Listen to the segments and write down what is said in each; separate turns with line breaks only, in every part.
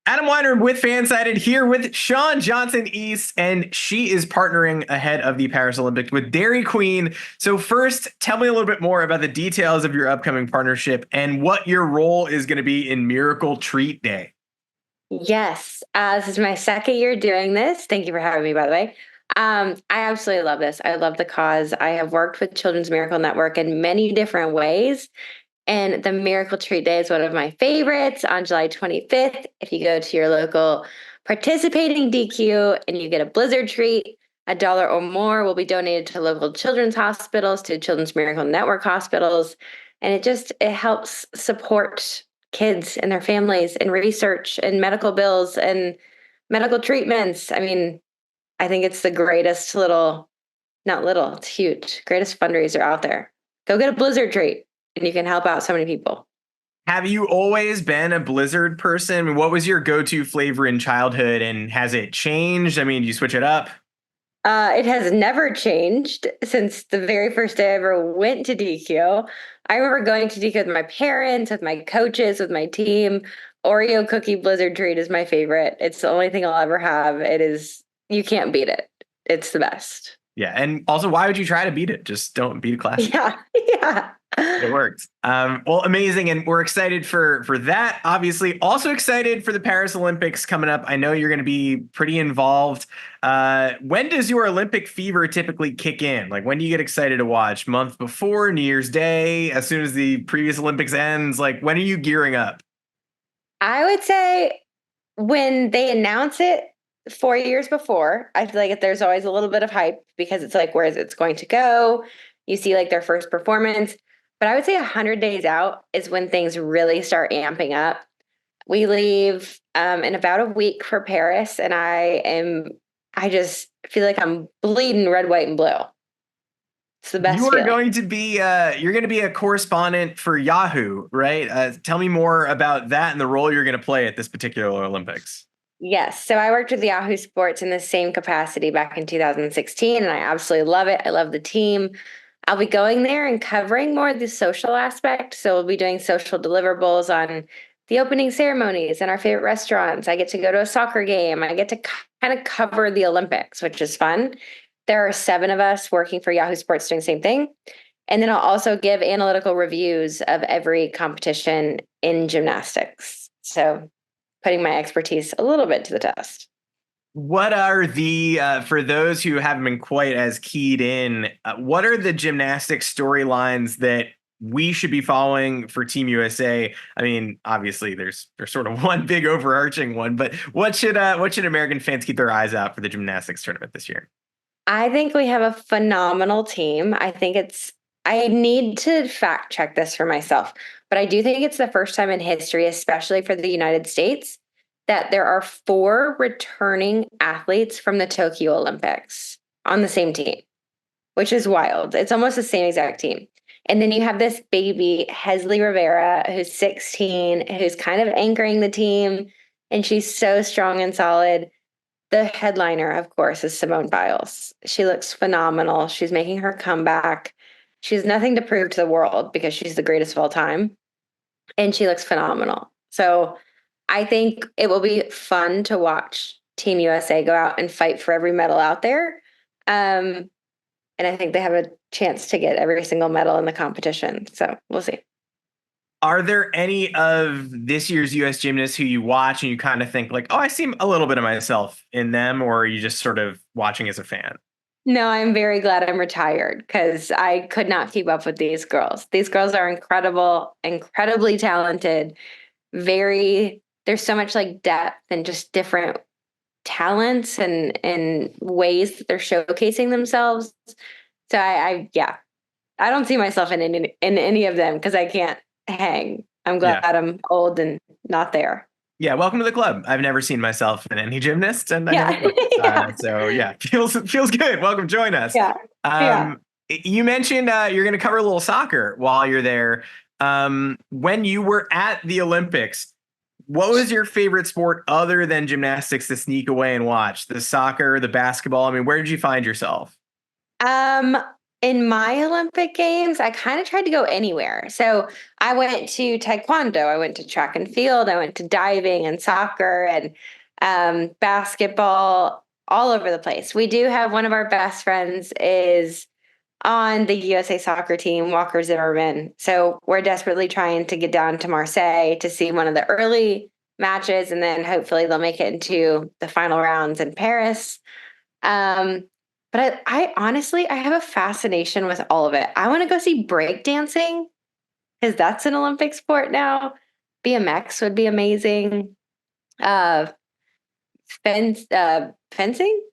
Adam Weiner with FanSided here with Shawn Johnson East, and she is partnering ahead of the Paris Olympics with Dairy Queen. So first, tell me a little bit more about the details of your upcoming partnership and what your role is going to be in Miracle Treat Day.
Yes, this is my second year doing this. Thank you for having me, by the way. I absolutely love this. I love the cause. I have worked with Children's Miracle Network in many different ways, and the Miracle Treat Day is one of my favorites on July 25th. If you go to your local participating DQ and you get a blizzard treat, $1 or more will be donated to local children's hospitals, to Children's Miracle Network hospitals, and it helps support kids and their families and research and medical bills and medical treatments. I mean, I think it's the greatest not little, it's huge, greatest fundraiser out there. Go get a blizzard treat and you can help out so many people.
Have you always been a Blizzard person? What was your go-to flavor in childhood, and has it changed? I mean, do you switch it up?
It has never changed since the very first day I ever went to DQ. I remember going to DQ with my parents, with my coaches, with my team. Oreo cookie blizzard treat is my favorite. It's the only thing I'll ever have. You can't beat it. It's the best.
Yeah, and also, why would you try to beat it? Just don't beat a classic.
Yeah, yeah.
It worked. Well, amazing, and we're excited for that. Obviously, also excited for the Paris Olympics coming up. I know you're going to be pretty involved. When does your Olympic fever typically kick in? Like, when do you get excited to watch? Month before, New Year's Day, as soon as the previous Olympics ends? Like, when are you gearing up?
I would say when they announce it 4 years before, I feel like there's always a little bit of hype because it's like, where is it's going to go? You see like their first performance. But I would say 100 days out is when things really start amping up. We leave in about a week for Paris, and I just feel like I'm bleeding red, white, and blue. It's the
You
best
are
feeling.
going to be you're going to be a correspondent for Yahoo, right? Tell me more about that and the role you're going to play at this particular Olympics.
Yes. So I worked with Yahoo Sports in the same capacity back in 2016, and I absolutely love it. I love the team. I'll be going there and covering more of the social aspect. So we'll be doing social deliverables on the opening ceremonies and our favorite restaurants. I get to go to a soccer game. I get to kind of cover the Olympics, which is fun. There are 7 of us working for Yahoo Sports doing the same thing. And then I'll also give analytical reviews of every competition in gymnastics. So putting my expertise a little bit to the test.
What are for those who haven't been quite as keyed in, what are the gymnastics storylines that we should be following for Team USA? I mean, obviously there's sort of one big overarching one, but what should American fans keep their eyes out for the gymnastics tournament this year?
I think we have a phenomenal team. I need to fact check this for myself, but I do think it's the first time in history, especially for the United States, that there are 4 returning athletes from the Tokyo Olympics on the same team, which is wild. It's almost the same exact team. And then you have this baby, Hesley Rivera, who's 16, who's kind of anchoring the team, and she's so strong and solid. The headliner, of course, is Simone Biles. She looks phenomenal. She's making her comeback. She has nothing to prove to the world because she's the greatest of all time, and she looks phenomenal. So I think it will be fun to watch Team USA go out and fight for every medal out there. Um, and I think they have a chance to get every single medal in the competition. So we'll see.
Are there any of this year's US gymnasts who you watch and you kind of think like, oh, I see a little bit of myself in them, or are you just sort of watching as a fan?
No, I'm very glad I'm retired because I could not keep up with these girls. These girls are incredible, incredibly talented, there's so much like depth and just different talents and ways that they're showcasing themselves. So yeah, I don't see myself in any of them because I can't hang. I'm glad
Yeah.
I'm old and not there.
Yeah, welcome to the club. I've never seen myself in any gymnast, and I never
Yeah,
will.
yeah,
So yeah, feels good. Welcome, join us.
yeah, yeah.
You mentioned you're going to cover a little soccer while you're there. When you were at the Olympics, what was your favorite sport other than gymnastics to sneak away and watch? The soccer, the basketball? I mean, where did you find yourself?
Um, in my Olympic Games, I kind of tried to go anywhere. So I went to taekwondo, I went to track and field, I went to diving and soccer and basketball, all over the place. We do have one of our best friends is on the USA soccer team, Walker Zimmerman. So we're desperately trying to get down to Marseille to see one of the early matches, and then hopefully they'll make it into the final rounds in Paris. Um, but I honestly, I have a fascination with all of it. I want to go see breakdancing because that's an Olympic sport now. BMX would be amazing. Uh, fencing?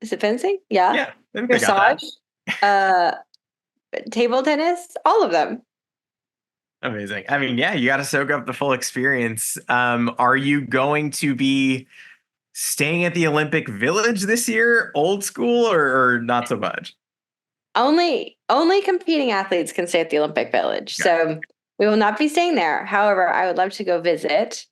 Is it fencing? Yeah.
Yeah, I think they got that.
Dressage. Uh, table tennis. All of them.
Amazing. I mean, yeah, you got to soak up the full experience. Are you going to be staying at the Olympic Village this year, old school, or not so much?
Only competing athletes can stay at the Olympic Village.
Yeah.
So we will not be staying there. However, I would love to go visit.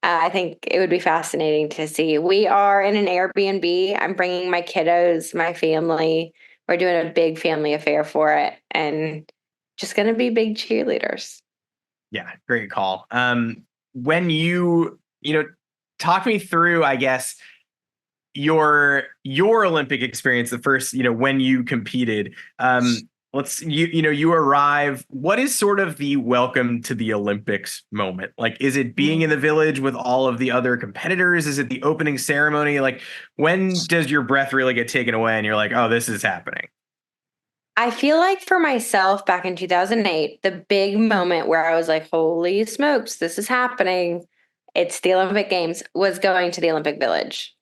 I think it would be fascinating to see. We are in an Airbnb. I'm bringing my kiddos, my family. We're doing a big family affair for it and just going to be big cheerleaders.
Yeah, great call. When you talk me through, I guess, your Olympic experience, the first, when you competed. You arrive. What is sort of the welcome to the Olympics moment? Like, is it being in the village with all of the other competitors? Is it the opening ceremony? Like, when does your breath really get taken away and you're like, oh, this is happening?
I feel like for myself back in 2008, the big moment where I was like, holy smokes, this is happening. It's the Olympic Games was going to the Olympic Village.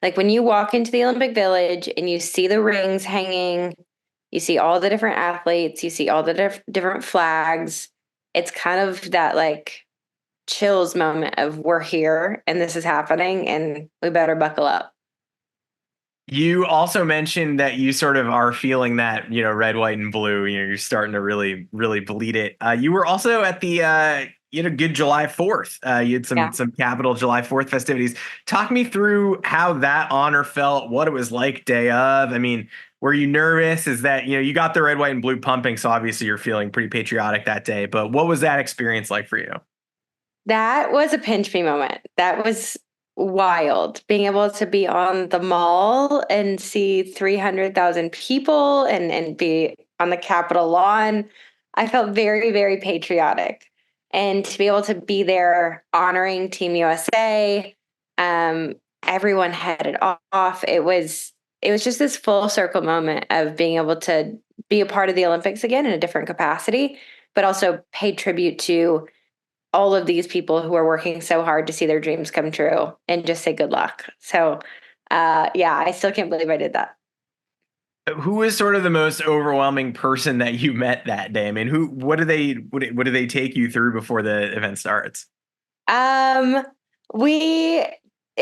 Like when you walk into the Olympic Village and you see the rings hanging, you see all the different athletes, you see all the different flags. It's kind of that like chills moment of we're here and this is happening and we better buckle up.
You also mentioned that you sort of are feeling that, red, white, and blue. You're starting to really, really bleed it. You were also at the, good July 4th. You had
Yeah.
some capital July 4th festivities. Talk me through how that honor felt, what it was like day of. I mean, were you nervous? Is that, you got the red, white, and blue pumping, so obviously you're feeling pretty patriotic that day. But what was that experience like for you?
That was a pinch me moment. That was wild. Being able to be on the mall and see 300,000 people and be on the Capitol lawn. I felt very, very patriotic. And to be able to be there honoring Team USA, um, everyone headed off. It was just this full circle moment of being able to be a part of the Olympics again in a different capacity, but also pay tribute to all of these people who are working so hard to see their dreams come true and just say good luck. So, yeah, I still can't believe I did that.
Who was sort of the most overwhelming person that you met that day? I mean, what do they take you through before the event starts?
Um, we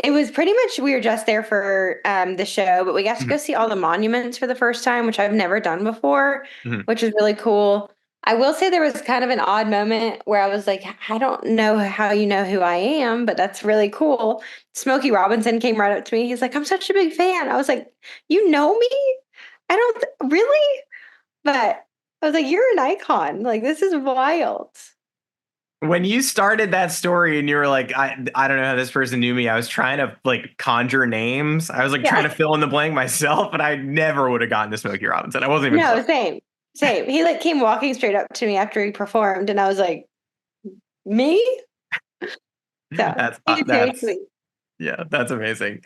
it was pretty much we were just there for the show, but we got to go
Mhm,
see all the monuments for the first time, which I've never done before,
mhm.
which was really cool. I will say there was kind of an odd moment where I was like, I don't know how you know who I am, but that's really cool. Smokey Robinson came right up to me. He's like, I'm such a big fan. I was like, you know me? I don't really, but I was like, you're an icon. Like, this is wild.
When you started that story and you were like, I don't know how this person knew me. I was trying to like conjure names. I was like trying
Yeah.
to fill in the blank myself, but I never would have gotten to Smokey Robinson. I wasn't even close.
No, same. Same. He like came walking straight up to me after he performed, and I was like, me? So
That's
he was very
that's
sweet.
Yeah, that's amazing.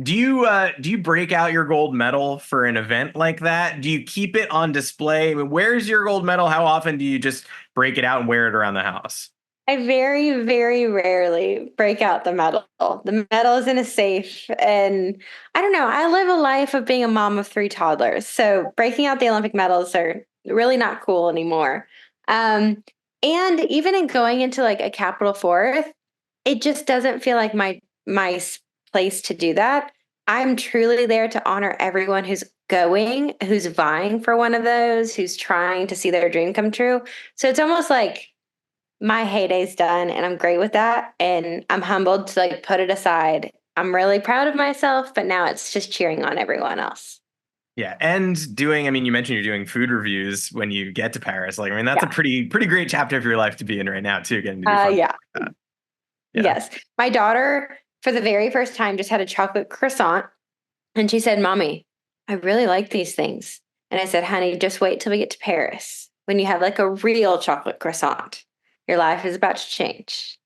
Do you break out your gold medal for an event like that? Do you keep it on display? I mean, where's your gold medal? How often do you just break it out and wear it around the house?
I very, very rarely break out the medal. The medal is in a safe. And I don't know, I live a life of being a mom of three toddlers. So breaking out the Olympic medals are really not cool anymore. Um, and even in going into like a Capital Fourth, it just doesn't feel like my place to do that. I'm truly there to honor everyone who's going, who's vying for one of those, who's trying to see their dream come true. So it's almost like my heyday's done and I'm great with that. And I'm humbled to like put it aside. I'm really proud of myself, but now it's just cheering on everyone else.
Yeah, and doing, I mean, you mentioned you're doing food reviews when you get to Paris. Like, I mean, that's a
Yeah.
pretty great chapter of your life to be in right now, too, getting to do fun
Yeah.
stuff like that. Yeah.
Yes. My daughter, for the very first time, just had a chocolate croissant. And she said, Mommy, I really like these things. And I said, honey, just wait till we get to Paris. When you have like a real chocolate croissant, your life is about to change.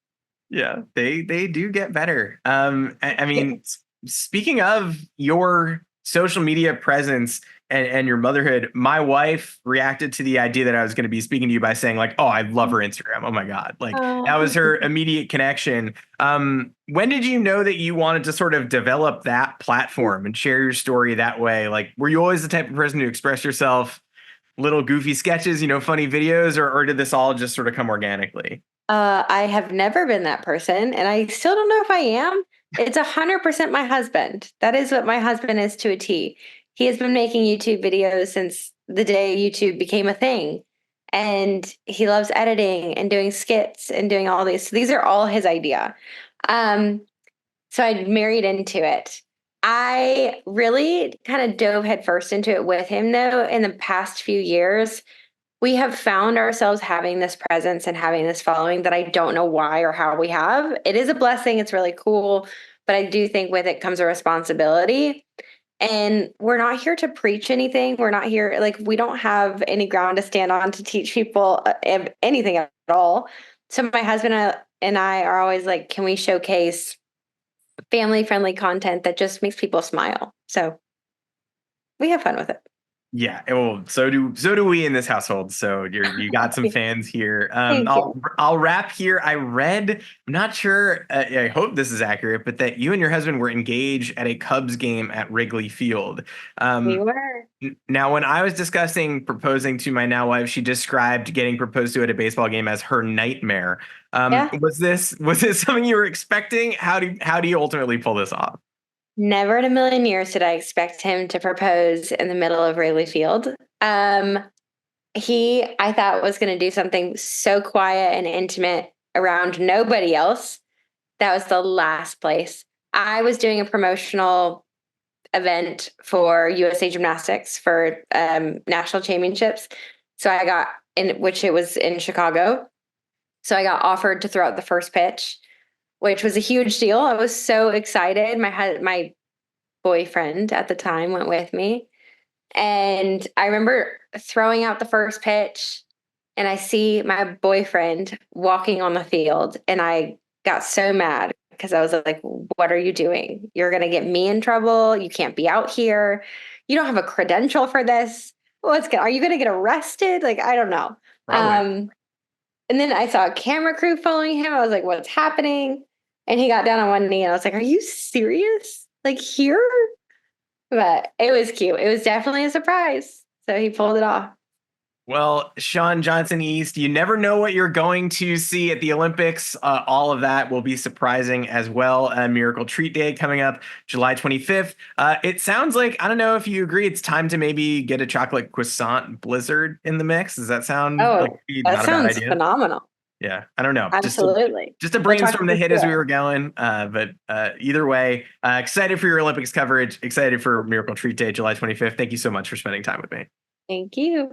Yeah, they do get better. I mean, speaking of your social media presence and your motherhood, my wife reacted to the idea that I was going to be speaking to you by saying like, "Oh, I love her Instagram. Oh my God!" Like that was
Oh.
her immediate connection. When did you know that you wanted to sort of develop that platform and share your story that way? Like, were you always the type of person to express yourself, little goofy sketches, funny videos, or did this all just sort of come organically?
I have never been that person, and I still don't know if I am. It's 100% my husband. That is what my husband is to a T. He has been making YouTube videos since the day YouTube became a thing. And he loves editing and doing skits and doing all these. So these are all his idea. Um, so I married into it. I really kind of dove headfirst into it with him, though, in the past few years we have found ourselves having this presence and having this following that I don't know why or how we have. It is a blessing. It's really cool. But I do think with it comes a responsibility. And we're not here to preach anything. We're not here, like, we don't have any ground to stand on to teach people anything at all. So my husband and I are always like, can we showcase family friendly content that just makes people smile? So we have fun with it.
Yeah, well, so do we in this household. So you got some fans here.
Thank you.
I'll wrap here. I read, I'm not sure. I hope this is accurate, but that you and your husband were engaged at a Cubs game at Wrigley Field.
We
Um,
were.
Now, when I was discussing proposing to my now wife, she described getting proposed to at a baseball game as her nightmare.
Yeah.
Was this something you were expecting? How do you ultimately pull this off?
Never in a million years did I expect him to propose in the middle of Wrigley Field. Um, I thought was going to do something so quiet and intimate around nobody else. That was the last place. I was doing a promotional event for USA Gymnastics for national championships. So I got in, which it was in Chicago. So I got offered to throw out the first pitch, which was a huge deal. I was so excited. My boyfriend at the time went with me. And I remember throwing out the first pitch and I see my boyfriend walking on the field and I got so mad because I was like, what are you doing? You're going to get me in trouble. You can't be out here. You don't have a credential for this. Are you going to get arrested? Like, I don't know.
Probably.
Um, and then I saw a camera crew following him. I was like, what's happening? And he got down on one knee and I was like, are you serious? Like here? But it was cute. It was definitely a surprise. So he pulled it off.
Well, Shawn Johnson East, you never know what you're going to see at the Olympics. All of that will be surprising as well. Miracle Treat Day coming up July 25th. It sounds like, I don't know if you agree, it's time to maybe get a chocolate croissant blizzard in the mix. Does that sound like
Oh, that
not a bad
sounds
idea?
phenomenal.
Yeah, I don't know.
Absolutely.
Just to
We're talking
brainstorm the
this
hit as we
through.
were going. But either way, excited for your Olympics coverage. Excited for Miracle Treat Day, July 25th. Thank you so much for spending time with me.
Thank you.